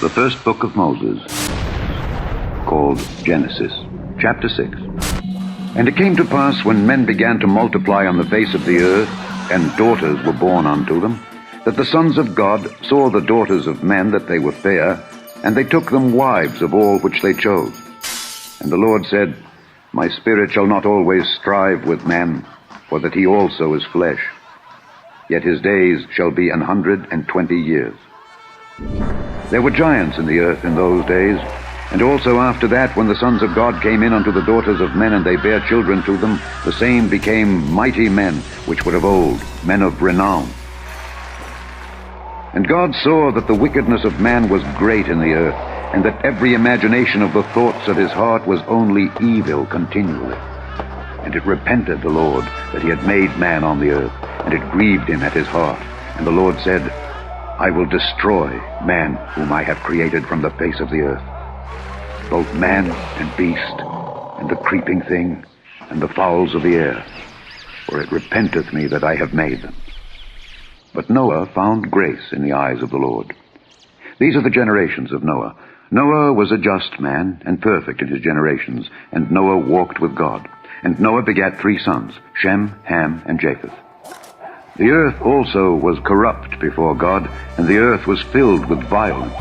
The first book of Moses, called Genesis, chapter 6. And it came to pass, when men began to multiply on the face of the earth, and daughters were born unto them, that the sons of God saw the daughters of men that they were fair, and they took them wives of all which they chose. And the Lord said, My spirit shall not always strive with man, for that he also is flesh. Yet his days shall be 120 years. There were giants in the earth in those days, and also after that, when the sons of God came in unto the daughters of men, and they bare children to them, the same became mighty men, which were of old, men of renown. And God saw that the wickedness of man was great in the earth, and that every imagination of the thoughts of his heart was only evil continually. And it repented the Lord that he had made man on the earth, and it grieved him at his heart. And the Lord said, I will destroy man whom I have created from the face of the earth, both man and beast, and the creeping thing, and the fowls of the air, for it repenteth me that I have made them. But Noah found grace in the eyes of the Lord. These are the generations of Noah. Noah was a just man, and perfect in his generations, and Noah walked with God. And Noah begat 3 sons, Shem, Ham, and Japheth. The earth also was corrupt before God, and the earth was filled with violence.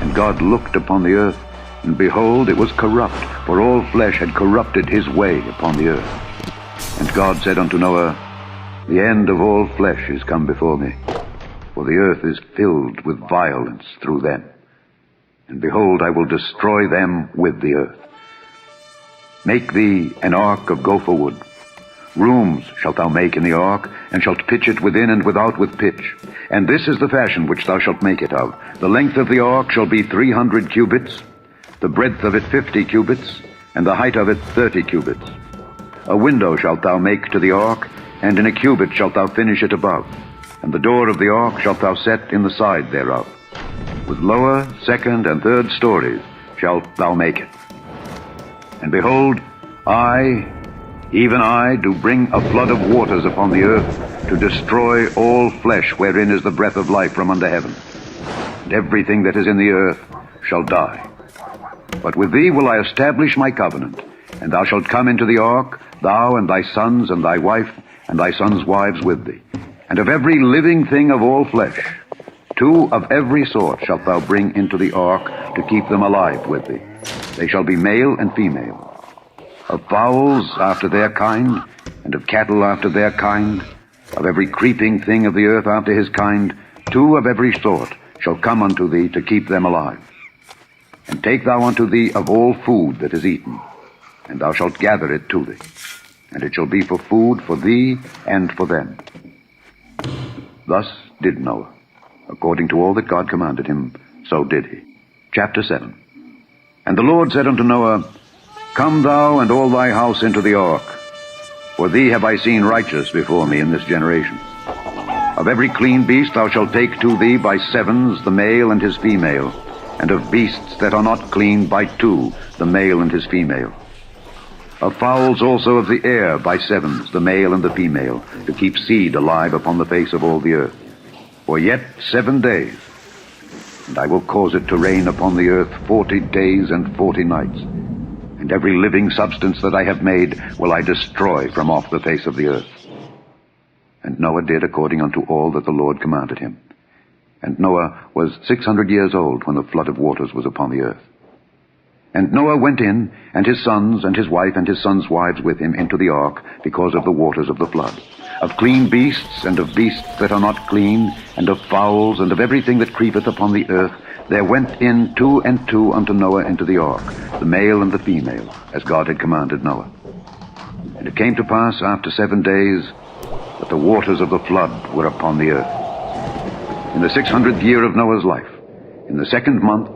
And God looked upon the earth, and behold, it was corrupt, for all flesh had corrupted his way upon the earth. And God said unto Noah, The end of all flesh is come before me, for the earth is filled with violence through them. And behold, I will destroy them with the earth. Make thee an ark of gopher wood. Rooms shalt thou make in the ark, and shalt pitch it within and without with pitch. And this is the fashion which thou shalt make it of. The length of the ark shall be 300 cubits, the breadth of it 50 cubits, and the height of it 30 cubits. A window shalt thou make to the ark, and in a cubit shalt thou finish it above. And the door of the ark shalt thou set in the side thereof. With lower, second, and third stories shalt thou make it. And behold, I, even I, do bring a flood of waters upon the earth, to destroy all flesh wherein is the breath of life from under heaven. And everything that is in the earth shall die. But with thee will I establish my covenant, and thou shalt come into the ark, thou and thy sons and thy wife, and thy sons' wives with thee. And of every living thing of all flesh, 2 of every sort shalt thou bring into the ark, to keep them alive with thee. They shall be male and female. Of fowls after their kind, and of cattle after their kind, of every creeping thing of the earth after his kind, 2 of every sort shall come unto thee, to keep them alive. And take thou unto thee of all food that is eaten, and thou shalt gather it to thee. And it shall be for food for thee and for them. Thus did Noah. According to all that God commanded him, so did he. Chapter 7. And the Lord said unto Noah, Come thou and all thy house into the ark, for thee have I seen righteous before me in this generation. Of every clean beast thou shalt take to thee by 7s the male and his female, and of beasts that are not clean by 2 the male and his female. Of fowls also of the air by 7s the male and the female, to keep seed alive upon the face of all the earth. For yet 7 days, and I will cause it to rain upon the earth 40 days and 40 nights. And every living substance that I have made will I destroy from off the face of the earth. And Noah did according unto all that the Lord commanded him. And Noah was 600 years old when the flood of waters was upon the earth. And Noah went in, and his sons, and his wife, and his sons' wives with him into the ark, because of the waters of the flood. Of clean beasts, and of beasts that are not clean, and of fowls, and of everything that creepeth upon the earth, there went in 2 and 2 unto Noah into the ark, the male and the female, as God had commanded Noah. And it came to pass after 7 days, that the waters of the flood were upon the earth. In the 600th year of Noah's life, in the 2nd month,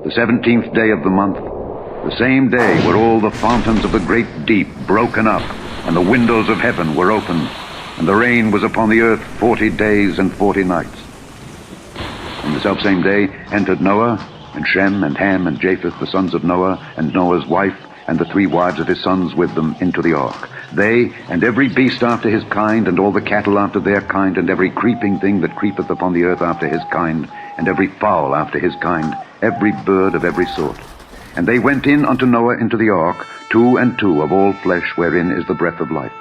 the 17th day of the month, the same day were all the fountains of the great deep broken up, and the windows of heaven were opened, and the rain was upon the earth 40 days and 40 nights. In the selfsame day entered Noah, and Shem, and Ham, and Japheth, the sons of Noah, and Noah's wife, and the 3 wives of his sons with them into the ark. They, and every beast after his kind, and all the cattle after their kind, and every creeping thing that creepeth upon the earth after his kind, and every fowl after his kind, every bird of every sort. And they went in unto Noah into the ark, 2 and 2 of all flesh, wherein is the breath of life.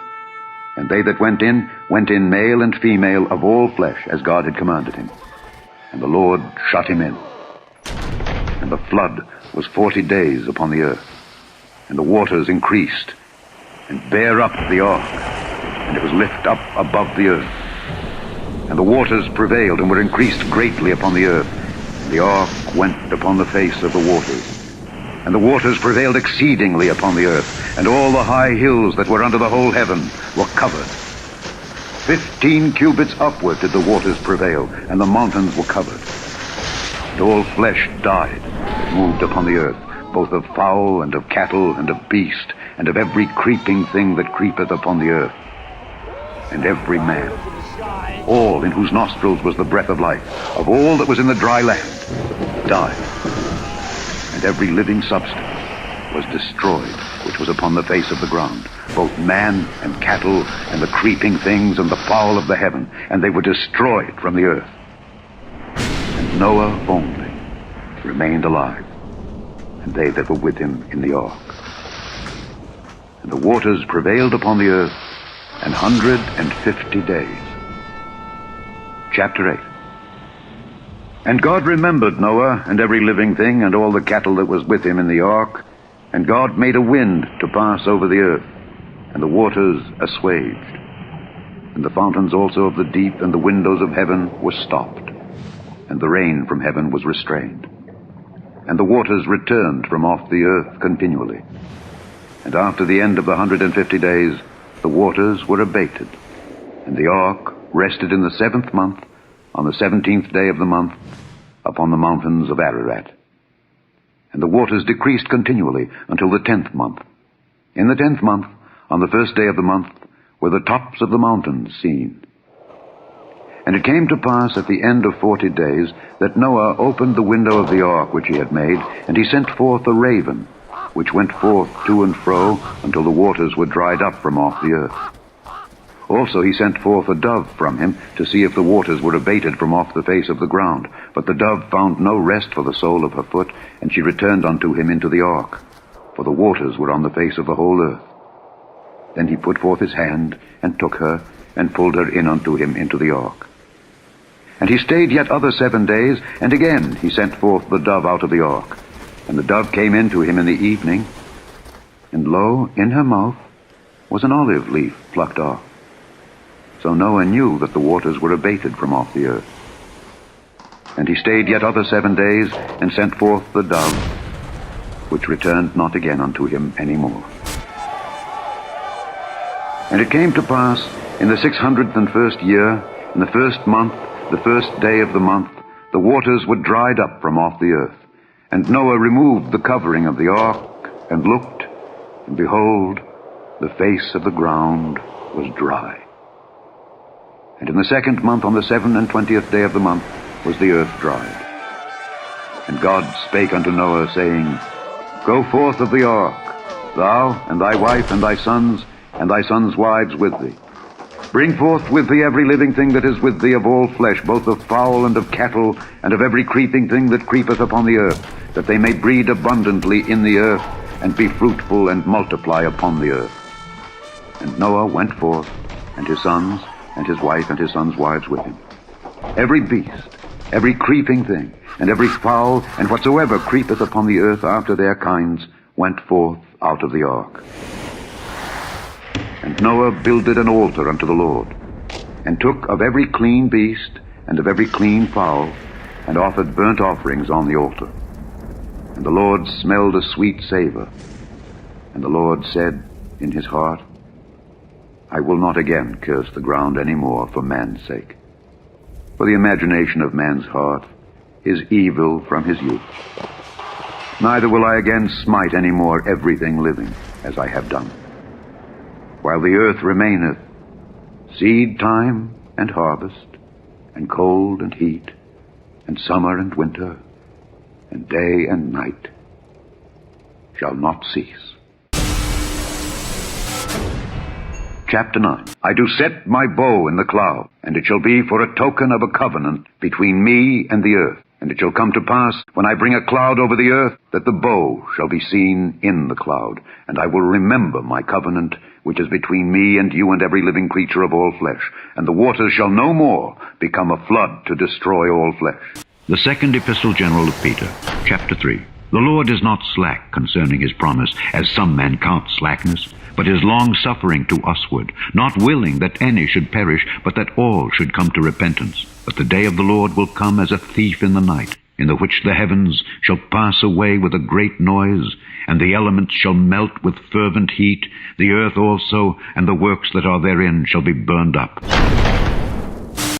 And they that went in male and female of all flesh, as God had commanded him. And the Lord shut him in. And the flood was 40 days upon the earth. And the waters increased, and bare up the ark, and it was lift up above the earth. And the waters prevailed, and were increased greatly upon the earth. And the ark went upon the face of the waters. And the waters prevailed exceedingly upon the earth, and all the high hills that were under the whole heaven were covered. 15 cubits upward did the waters prevail, and the mountains were covered. And all flesh died that moved upon the earth, both of fowl and of cattle and of beast, and of every creeping thing that creepeth upon the earth. And every man, all in whose nostrils was the breath of life, of all that was in the dry land, died. And every living substance was destroyed, which was upon the face of the ground, both man and cattle, and the creeping things, and the fowl of the heaven, and they were destroyed from the earth. And Noah only remained alive, and they that were with him in the ark. And the waters prevailed upon the earth 150 days. Chapter 8. And God remembered Noah and every living thing and all the cattle that was with him in the ark. And God made a wind to pass over the earth, and the waters assuaged. And the fountains also of the deep and the windows of heaven were stopped, and the rain from heaven was restrained. And the waters returned from off the earth continually. And after the end of the 150 days, the waters were abated. And the ark rested in the 7th month, on the 17th day of the month, upon the mountains of Ararat. And the waters decreased continually until the 10th month. In the 10th month, on the 1st day of the month, were the tops of the mountains seen. And it came to pass at the end of 40 days that Noah opened the window of the ark which he had made, and he sent forth a raven, which went forth to and fro until the waters were dried up from off the earth. Also he sent forth a dove from him to see if the waters were abated from off the face of the ground. But the dove found no rest for the sole of her foot, and she returned unto him into the ark, for the waters were on the face of the whole earth. Then he put forth his hand, and took her, and pulled her in unto him into the ark. And he stayed yet other 7 days, and again he sent forth the dove out of the ark. And the dove came in to him in the evening, and lo, in her mouth was an olive leaf plucked off. So Noah knew that the waters were abated from off the earth. And he stayed yet other 7 days, and sent forth the dove, which returned not again unto him any more. And it came to pass in the 601st year, in the 1st month, the 1st day of the month, the waters were dried up from off the earth. And Noah removed the covering of the ark, and looked, and behold, the face of the ground was dry. And in the 2nd month, on the 27th day of the month, was the earth dried. And God spake unto Noah, saying, Go forth of the ark, thou, and thy wife, and thy sons wives with thee. Bring forth with thee every living thing that is with thee of all flesh, both of fowl and of cattle, and of every creeping thing that creepeth upon the earth, that they may breed abundantly in the earth, and be fruitful and multiply upon the earth. And Noah went forth, and his sons, and his wife, and his sons' wives with him. Every beast, every creeping thing, and every fowl, and whatsoever creepeth upon the earth after their kinds, went forth out of the ark. And Noah builded an altar unto the Lord, and took of every clean beast, and of every clean fowl, and offered burnt offerings on the altar. And the Lord smelled a sweet savor. And the Lord said in his heart, I will not again curse the ground any more for man's sake. For the imagination of man's heart is evil from his youth. Neither will I again smite any more everything living, as I have done. While the earth remaineth, seed time and harvest, and cold and heat, and summer and winter, and day and night shall not cease. Chapter 9. I do set my bow in the cloud, and it shall be for a token of a covenant between me and the earth. And it shall come to pass, when I bring a cloud over the earth, that the bow shall be seen in the cloud. And I will remember my covenant, which is between me and you and every living creature of all flesh. And the waters shall no more become a flood to destroy all flesh. The second epistle general of Peter, chapter 3. The Lord is not slack concerning his promise, as some men count slackness, but is long-suffering to usward, not willing that any should perish, but that all should come to repentance. But the day of the Lord will come as a thief in the night, in the which the heavens shall pass away with a great noise, and the elements shall melt with fervent heat, the earth also, and the works that are therein shall be burned up.